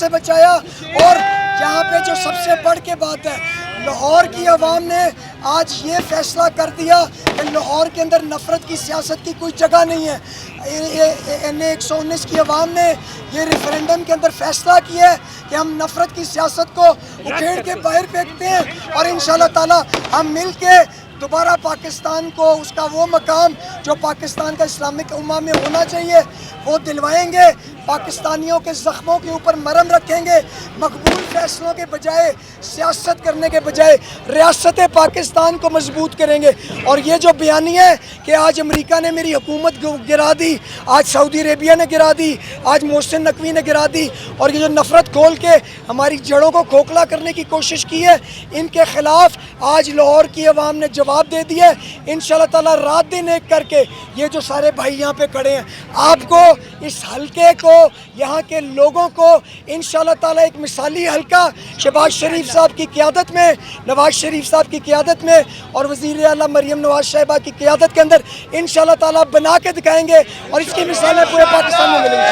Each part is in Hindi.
से बचाया। और यहाँ पे जो सबसे बढ़ के बात है, लाहौर की आवाम ने आज ये फैसला कर दिया कि लाहौर के अंदर नफ़रत की सियासत की कोई जगह नहीं है। NA 119 की आवाम ने ये रेफरेंडम के अंदर फैसला किया है कि हम नफ़रत की सियासत को उखेड़ के बाहर फेंकते हैं और इंशाल्लाह ताला हम मिल के दोबारा पाकिस्तान को उसका वो मकाम जो पाकिस्तान का इस्लामिक उम्मा में होना चाहिए वो दिलवाएंगे। पाकिस्तानियों के ज़ख्मों के ऊपर मरहम रखेंगे। मकबूल फैसलों के बजाय, सियासत करने के बजाय रियासत पाकिस्तान को मजबूत करेंगे। और ये जो बयानी है कि आज अमेरिका ने मेरी हुकूमत गिरा दी, आज सऊदी अरेबिया ने गिरा दी, आज मोहसिन नकवी ने गिरा दी, और ये जो नफ़रत खोल के हमारी जड़ों को खोखला करने की कोशिश की है, इनके ख़िलाफ़ आज लाहौर की आवाम ने जवाब दे दिया है। इंशाल्लाह ताला रात दिन एक करके ये जो सारे भाई यहाँ पे खड़े हैं, आपको इस हल्के को, यहाँ के लोगों को इंशाल्लाह ताला एक मिसाली हल्का शहबाज शरीफ साहब की क़ियादत में, नवाज शरीफ साहब की क़ियादत में और वज़ीर आला मरियम नवाज साहिबा की क़ियादत के अंदर इंशाल्लाह ताला बना के दिखाएंगे और इसकी मिसालें पूरे पाकिस्तान में मिलेंगी।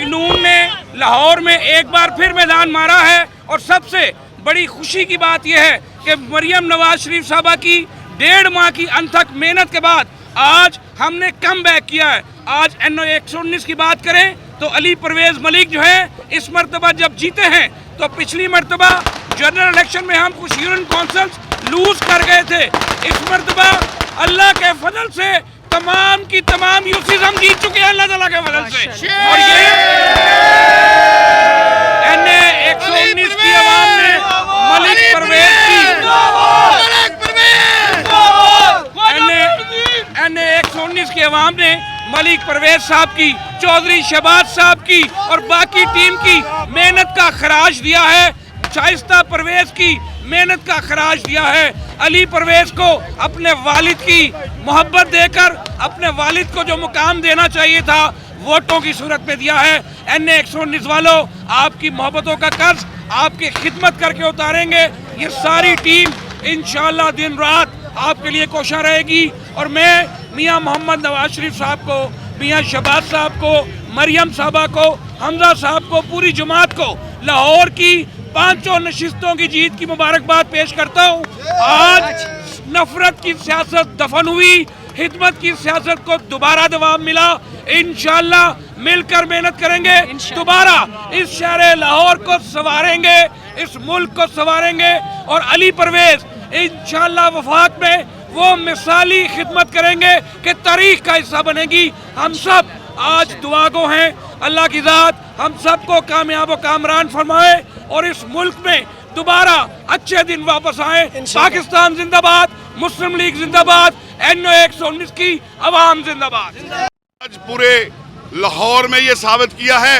नून ने लाहौर में एक बार फिर मैदान मारा है और सबसे बड़ी खुशी की बात यह है कि मरियम नवाज शरीफ साहबा की 1.5 माह की अनथक मेहनत के बाद आज हमने कम बैक किया है। आज NA 119 की बात करें तो अली परवेज मलिक जो है इस मरतबा जब जीते हैं, तो पिछली मरतबा जनरल इलेक्शन में हम कुछ यूनियन काउंसिल्स लूज कर गए थे। इस मरतबा अल्लाह के फजल से तमाम की तमाम यूसीज हम जीत चुके हैं अल्लाह ताला के फजल से। और ये NA 119 की आवाम ने मलिक परवेज की, NA 119 की आवाम ने मलिक परवेज साहब की, चौधरी शहबाज साहब की और बाकी टीम की मेहनत का खराज दिया है। शाइस्ता परवेज की मेहनत का खराज दिया है। अली परवेज को अपने वालिद की मोहब्बत देकर अपने वालिद को जो मुकाम देना चाहिए था वोटों की सूरत में दिया है। NA 119 वालों, आपकी मोहब्बतों का कर्ज आपकी खिदमत करके उतारेंगे। ये सारी टीम इंशाअल्लाह दिन रात आपके लिए कोशिश रहेगी। और मैं मियाँ मोहम्मद नवाज शरीफ साहब को, मियाँ शहबाज साहब को, मरियम साहबा को, हमजा साहब को, पूरी जमात को लाहौर की 5 नशिस्तों की जीत की मुबारकबाद पेश करता हूँ। आज नफरत की सियासत दफन हुई, खिदमत की सियासत को दोबारा जवाब मिला। इंशाअल्लाह मिलकर मेहनत करेंगे, दोबारा इस शहर लाहौर को संवारेंगे, इस मुल्क को संवारेंगे और अली परवेज इंशाअल्लाह वफात में वो मिसाली खिदमत करेंगे कि तारीख का हिस्सा बनेगी। हम सब आज दुआ गो हैं, अल्लाह की ज़ात हम सबको कामयाब व कामरान फरमाए और इस मुल्क में दोबारा अच्छे दिन वापस आए। पाकिस्तान जिंदाबाद, मुस्लिम लीग जिंदाबाद, NA 119 की आवाम जिंदाबाद। आज पूरे लाहौर में ये साबित किया है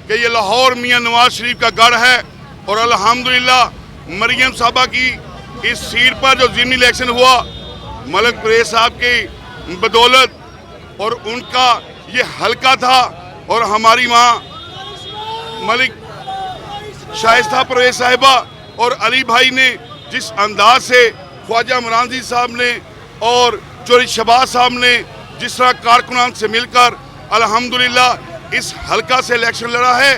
कि ये लाहौर मियाँ नवाज शरीफ का गढ़ है और अल्हम्दुलिल्लाह मरियम साहबा की इस सीट पर जो ज़िमनी इलेक्शन हुआ मलिक परवेज साहब की बदौलत और उनका ये हल्का था और हमारी माँ मलिक शाइस्ता परवेज साहिबा और अली भाई ने जिस अंदाज से ख्वाजा इमरान साहब ने और चौधरी शहबाज साहब ने जिस तरह कारकुनान से मिलकर अल्हम्दुलिल्लाह इस हल्का से इलेक्शन लड़ा है,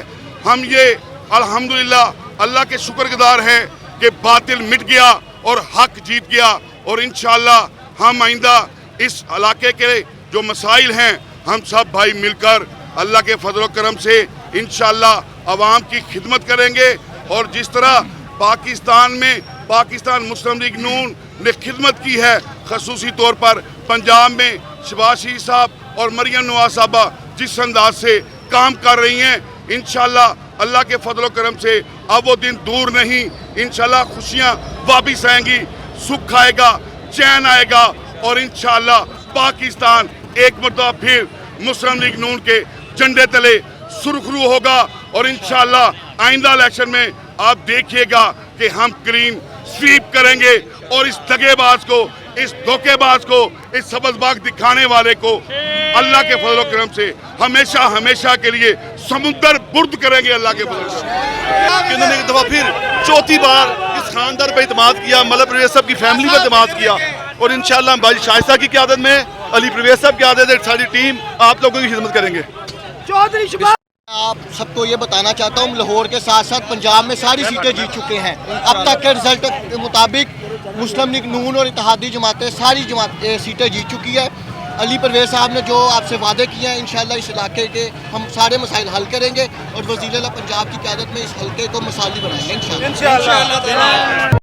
हम ये अल्हम्दुलिल्लाह अल्लाह के शुक्रगुजार हैं कि बातिल मिट गया और हक जीत गया। और इंशाअल्लाह हम आइंदा इस इलाके के जो मसाइल हैं हम सब भाई मिलकर अल्लाह के फजल करम से इंशाअल्लाह आवाम की खिदमत करेंगे। और जिस तरह पाकिस्तान में पाकिस्तान मुस्लिम लीग नून ने खिदमत की है, खसूसी तौर पर पंजाब में शहबाज शरीफ साहब और मरियम नवाज साहबा जिस अंदाज से काम कर रही हैं, इंशाअल्लाह अल्लाह के फजल करम से अब वो दिन दूर नहीं, इंशाअल्लाह खुशियाँ वापिस आएंगी, सुख आएगा, चैन आएगा और इंशाअल्लाह पाकिस्तान एक मरतबा फिर मुस्लिम लीग नून के झंडे तले सुरखरू होगा। और इंशाअल्लाह आइंदा इलेक्शन में आप देखिएगा कि हम क्लीन स्वीप करेंगे और इस दगेबाज को, इस धोखेबाज को, इस सबजबाग दिखाने वाले को अल्लाह के फजल करम से हमेशा हमेशा के लिए समुद्र बुर्द करेंगे अल्लाह के फजल से। इन्होंने एक दफा फिर चौथी बार इस खानदार पर इत्मीनान किया, मलिक परवेज साहब की फैमिली पर इत्मीनान किया और इंशाअल्लाह भाई शाइस्ता की क़यादत में, अली परवेज साहब की क़यादत में सारी टीम आप लोगों की खिदमत करेंगे। आप सबको ये बताना चाहता हूँ, लाहौर के साथ साथ पंजाब में सारी सीटें जीत चुके हैं। अब तक के रिजल्ट के मुताबिक मुस्लिम लीग नून और इत्तेहादी जमातें सारी सीटें जीत चुकी है। अली परवेज़ साहब ने जो आपसे वादे किए हैं, इंशाल्लाह इस इलाके के हम सारे मसाइल हल करेंगे और वज़ीर-ए-आला पंजाब की क़यादत में इस हल्के को मिसाली बनाएंगे इंशाल्लाह।